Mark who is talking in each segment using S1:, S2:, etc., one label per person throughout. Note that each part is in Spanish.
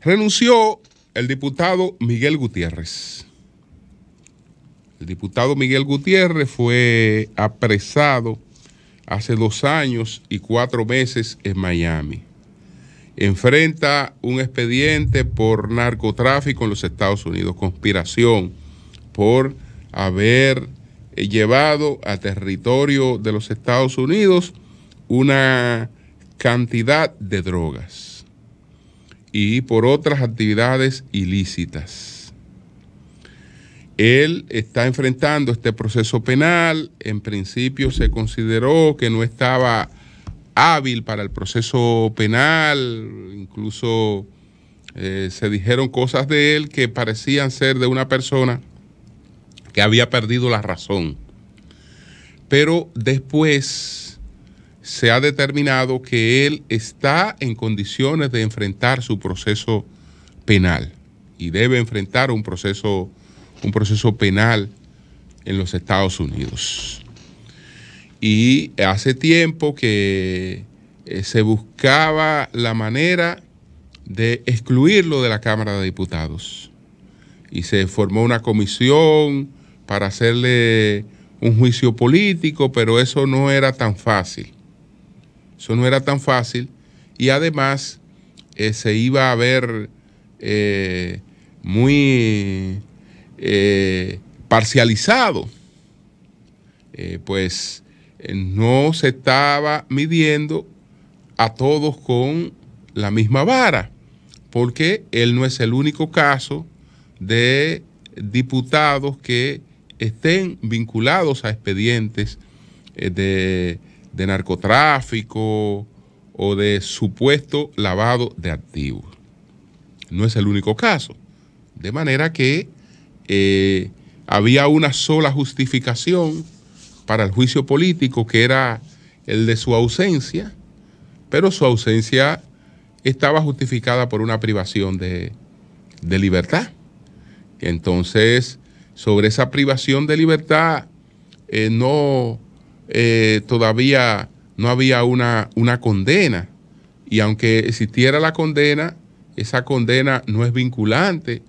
S1: Renunció el diputado Miguel Gutiérrez. El diputado Miguel Gutiérrez fue apresado hace 2 años y 4 meses en Miami. Enfrenta un expediente por narcotráfico en los Estados Unidos, conspiración por haber llevado a territorio de los Estados Unidos una cantidad de drogas y por otras actividades ilícitas. Él está enfrentando este proceso penal. En principio se consideró que no estaba hábil para el proceso penal, incluso se dijeron cosas de él que parecían ser de una persona que había perdido la razón. Pero después se ha determinado que él está en condiciones de enfrentar su proceso penal y debe enfrentar un proceso penal en los Estados Unidos. Y hace tiempo que se buscaba la manera de excluirlo de la Cámara de Diputados. Y se formó una comisión para hacerle un juicio político, pero eso no era tan fácil. Eso no era tan fácil. Y además se iba a ver muy parcializado. Pues no se estaba midiendo a todos con la misma vara, porque él no es el único caso de diputados que estén vinculados a expedientes de narcotráfico o de supuesto lavado de activos. No es el único caso. De manera que había una sola justificación para el juicio político, que era el de su ausencia, pero su ausencia estaba justificada por una privación de libertad. Entonces, sobre esa privación de libertad, todavía no había una condena. Y aunque existiera la condena, esa condena no es vinculante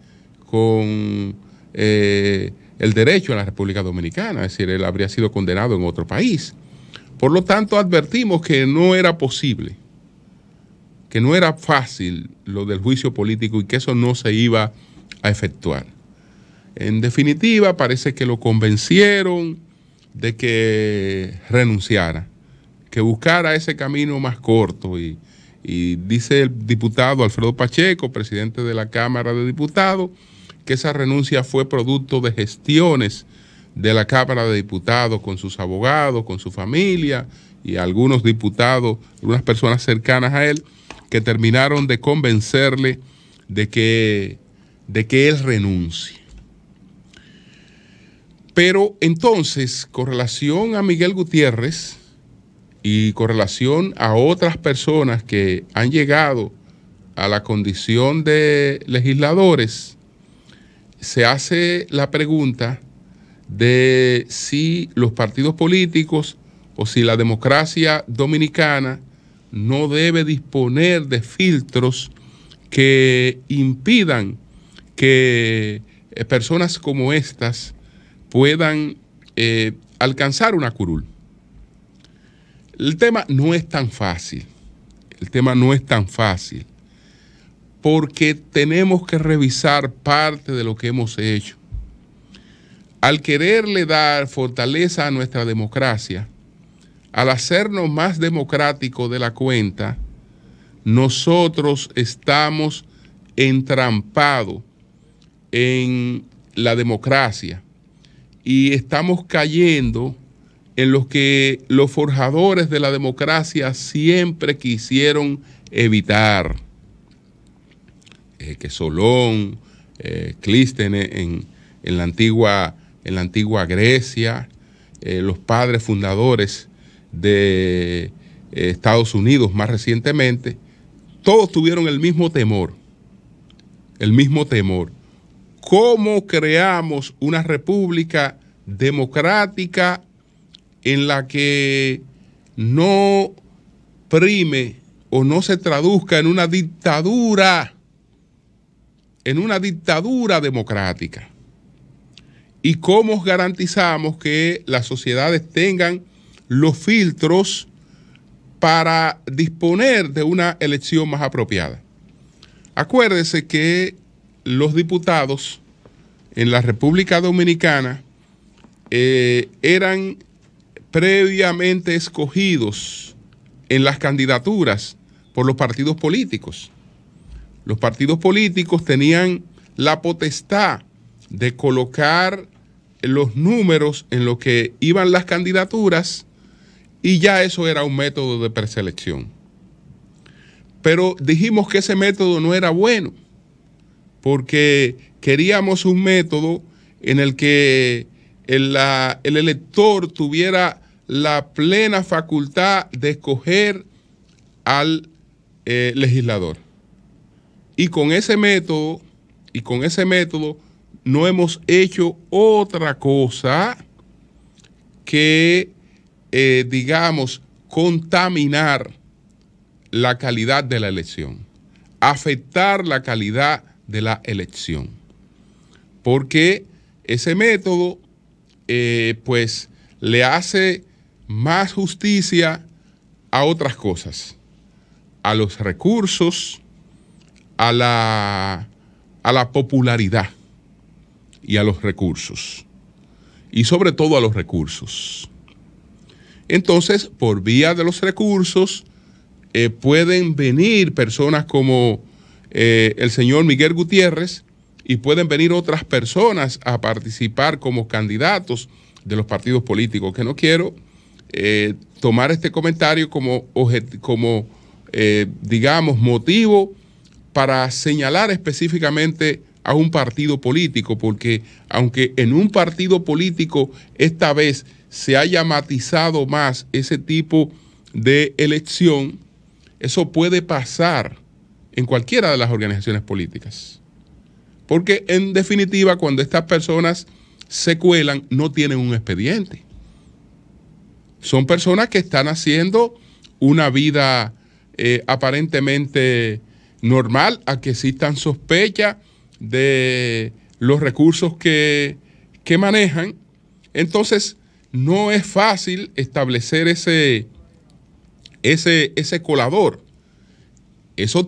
S1: con el derecho en la República Dominicana, es decir, él habría sido condenado en otro país. Por lo tanto, advertimos que no era posible, que no era fácil lo del juicio político y que eso no se iba a efectuar. En definitiva, parece que lo convencieron de que renunciara, que buscara ese camino más corto y dice el diputado Alfredo Pacheco, presidente de la Cámara de Diputados, que esa renuncia fue producto de gestiones de la Cámara de Diputados con sus abogados, con su familia y algunos diputados, algunas personas cercanas a él, que terminaron de convencerle de que él renuncie. Pero entonces, con relación a Miguel Gutiérrez y con relación a otras personas que han llegado a la condición de legisladores, se hace la pregunta de si los partidos políticos o si la democracia dominicana no debe disponer de filtros que impidan que personas como estas puedan alcanzar una curul. El tema no es tan fácil. El tema no es tan fácil, porque tenemos que revisar parte de lo que hemos hecho. Al quererle dar fortaleza a nuestra democracia, al hacernos más democráticos de la cuenta, nosotros estamos entrampados en la democracia y estamos cayendo en lo que los forjadores de la democracia siempre quisieron evitar. Que Solón, Clístenes en la antigua Grecia, los padres fundadores de Estados Unidos más recientemente, todos tuvieron el mismo temor. ¿Cómo creamos una república democrática en la que no prime o no se traduzca en una dictadura en una dictadura democrática. ¿Y cómo garantizamos que las sociedades tengan los filtros para disponer de una elección más apropiada? Acuérdese que los diputados en la República Dominicana eran previamente escogidos en las candidaturas por los partidos políticos. Los partidos políticos tenían la potestad de colocar los números en lo que iban las candidaturas y ya eso era un método de preselección. Pero dijimos que ese método no era bueno porque queríamos un método en el que el elector tuviera la plena facultad de escoger al legislador. Y con ese método no hemos hecho otra cosa que, digamos, contaminar la calidad de la elección, afectar la calidad de la elección. Porque ese método, pues, le hace más justicia a otras cosas, a los recursos, a la popularidad y a los recursos, y sobre todo a los recursos. Entonces, por vía de los recursos, pueden venir personas como el señor Miguel Gutiérrez y pueden venir otras personas a participar como candidatos de los partidos políticos, que no quiero tomar este comentario como digamos, motivo para señalar específicamente a un partido político, porque aunque en un partido político esta vez se haya matizado más ese tipo de elección, eso puede pasar en cualquiera de las organizaciones políticas. Porque en definitiva, cuando estas personas se cuelan, no tienen un expediente. Son personas que están haciendo una vida aparentemente normal, a que existan sospechas de los recursos que manejan. Entonces, no es fácil establecer ese colador. Eso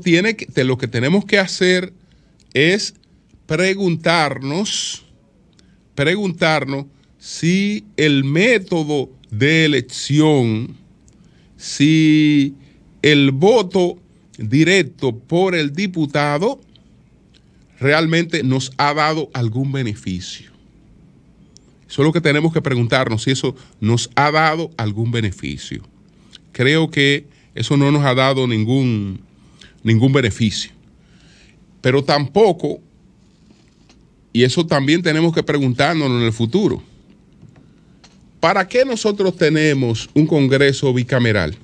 S1: lo que tenemos que hacer es preguntarnos si el método de elección, si el voto directo por el diputado realmente nos ha dado algún beneficio. Eso es lo que tenemos que preguntarnos, si eso nos ha dado algún beneficio. Creo que eso no nos ha dado ningún beneficio. Pero tampoco, y eso también tenemos que preguntarnos en el futuro, ¿para qué nosotros tenemos un Congreso bicameral?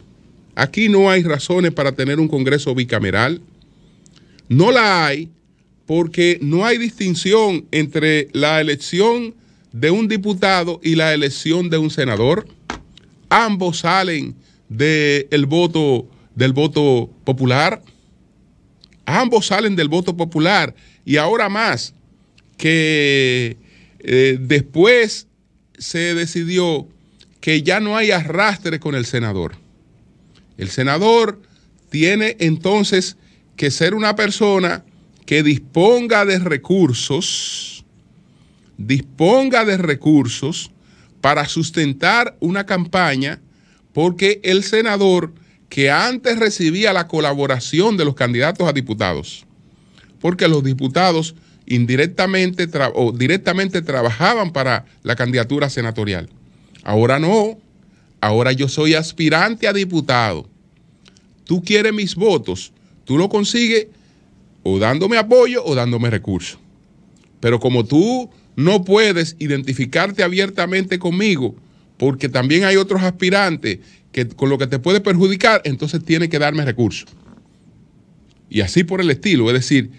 S1: Aquí no hay razones para tener un Congreso bicameral. No la hay porque no hay distinción entre la elección de un diputado y la elección de un senador. Ambos salen del voto popular. Ambos salen del voto popular. Y ahora más que después se decidió que ya no hay arrastre con el senador. El senador tiene entonces que ser una persona que disponga de recursos para sustentar una campaña, porque el senador, que antes recibía la colaboración de los candidatos a diputados, porque los diputados indirectamente o directamente trabajaban para la candidatura senatorial. Ahora no, ahora yo soy aspirante a diputado. Tú quieres mis votos, tú lo consigues o dándome apoyo o dándome recursos. Pero como tú no puedes identificarte abiertamente conmigo, porque también hay otros aspirantes con lo que te puede perjudicar, entonces tienes que darme recursos. Y así por el estilo. Es decir,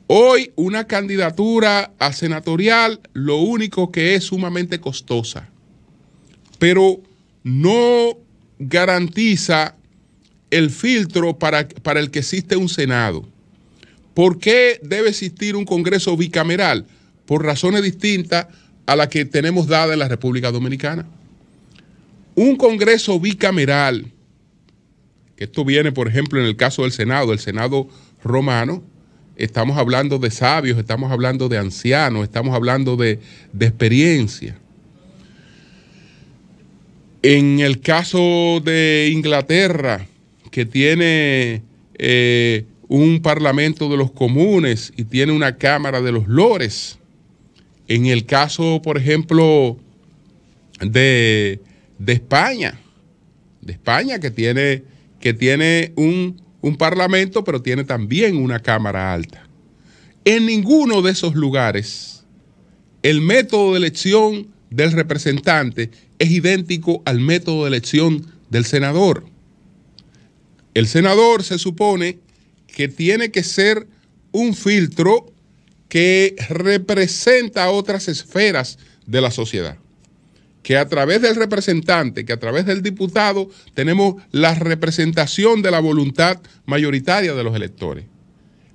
S1: hoy una candidatura a senatorial lo único que es sumamente costosa, pero no garantiza el filtro para el que existe un Senado. ¿Por qué debe existir un Congreso bicameral? Por razones distintas a las que tenemos dadas en la República Dominicana. Un Congreso bicameral, que esto viene, por ejemplo, en el caso del Senado, el Senado romano, estamos hablando de sabios, estamos hablando de ancianos, estamos hablando de experiencia. En el caso de Inglaterra, que tiene un parlamento de los comunes y tiene una cámara de los lores. En el caso, por ejemplo, de España, que tiene un parlamento, pero tiene también una cámara alta. En ninguno de esos lugares el método de elección del representante es idéntico al método de elección del senador. El senador se supone que tiene que ser un filtro que representa otras esferas de la sociedad. Que a través del representante, que a través del diputado, tenemos la representación de la voluntad mayoritaria de los electores.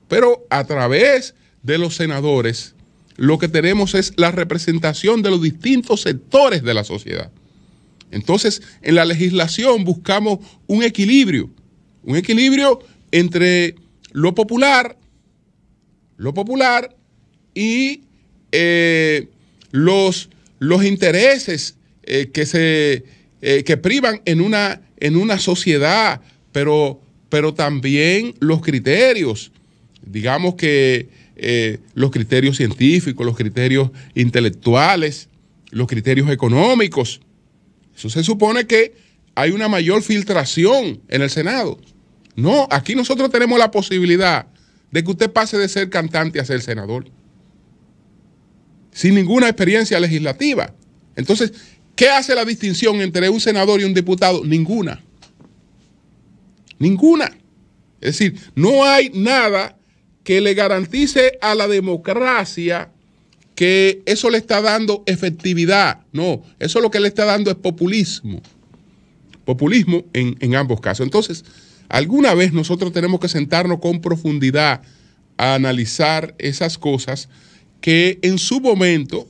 S1: Pero a través de los senadores, lo que tenemos es la representación de los distintos sectores de la sociedad. Entonces, en la legislación buscamos un equilibrio entre lo popular y los intereses que privan en una sociedad, pero también los criterios, digamos que los criterios científicos, los criterios intelectuales, los criterios económicos. Eso se supone que hay una mayor filtración en el Senado. No, aquí nosotros tenemos la posibilidad de que usted pase de ser cantante a ser senador, sin ninguna experiencia legislativa. Entonces, ¿qué hace la distinción entre un senador y un diputado? Ninguna. Ninguna. Es decir, no hay nada que le garantice a la democracia que eso le está dando efectividad. No, eso lo que le está dando es populismo. Populismo en ambos casos. Entonces, alguna vez nosotros tenemos que sentarnos con profundidad a analizar esas cosas que en su momento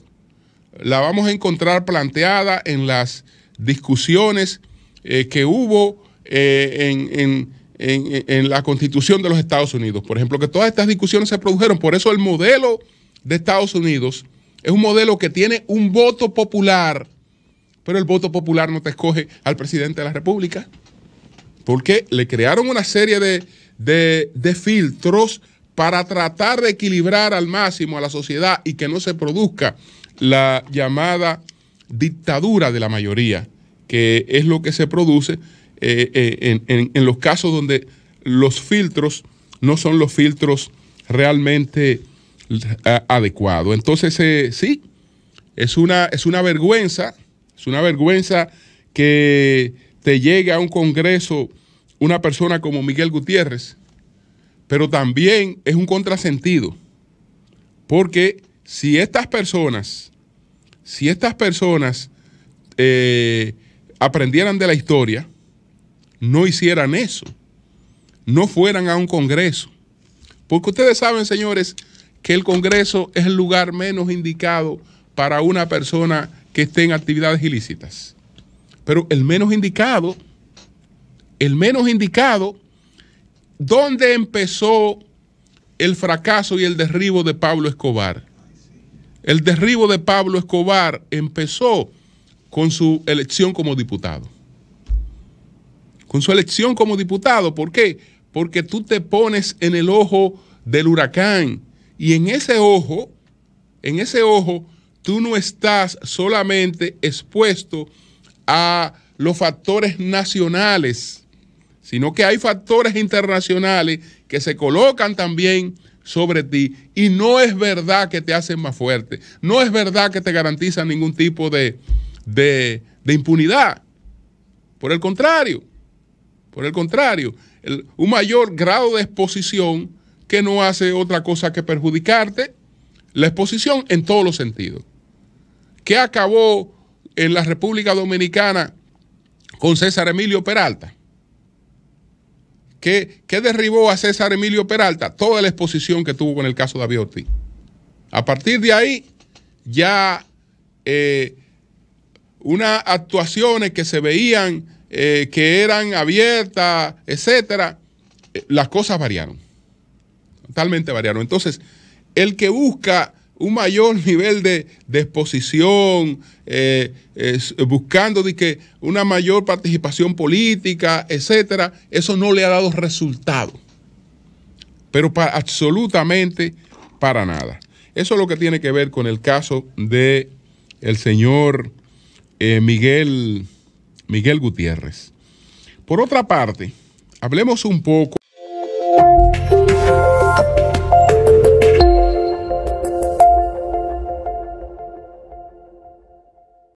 S1: la vamos a encontrar planteada en las discusiones que hubo en la Constitución de los Estados Unidos. Por ejemplo, que todas estas discusiones se produjeron. Por eso el modelo de Estados Unidos es un modelo que tiene un voto popular, pero el voto popular no te escoge al presidente de la República, porque le crearon una serie de filtros para tratar de equilibrar al máximo a la sociedad y que no se produzca la llamada dictadura de la mayoría, que es lo que se produce en los casos donde los filtros no son los filtros realmente adecuados. Entonces, sí, es una vergüenza que te llegue a un Congreso una persona como Miguel Gutiérrez, pero también es un contrasentido, porque si estas personas aprendieran de la historia, no hicieran eso, no fueran a un Congreso, porque ustedes saben, señores, que el Congreso es el lugar menos indicado para una persona que esté en actividades ilícitas, pero el menos indicado, ¿dónde empezó el fracaso y el derribo de Pablo Escobar? El derribo de Pablo Escobar empezó con su elección como diputado. Con su elección como diputado. ¿Por qué? Porque tú te pones en el ojo del huracán y en ese ojo, tú no estás solamente expuesto a los factores nacionales, sino que hay factores internacionales que se colocan también sobre ti y no es verdad que te hacen más fuerte, no es verdad que te garantizan ningún tipo de impunidad. Por el contrario, un mayor grado de exposición que no hace otra cosa que perjudicarte, la exposición en todos los sentidos. ¿Qué acabó en la República Dominicana con César Emilio Peralta? ¿Qué derribó a César Emilio Peralta? Toda la exposición que tuvo con el caso David Ortiz. A partir de ahí, ya unas actuaciones que se veían que eran abiertas, etcétera, las cosas variaron. Totalmente variaron. Entonces, el que busca un mayor nivel de exposición, buscando de que una mayor participación política, etcétera, eso no le ha dado resultado. Pero absolutamente para nada. Eso es lo que tiene que ver con el caso de el señor Miguel Gutiérrez. Por otra parte, hablemos un poco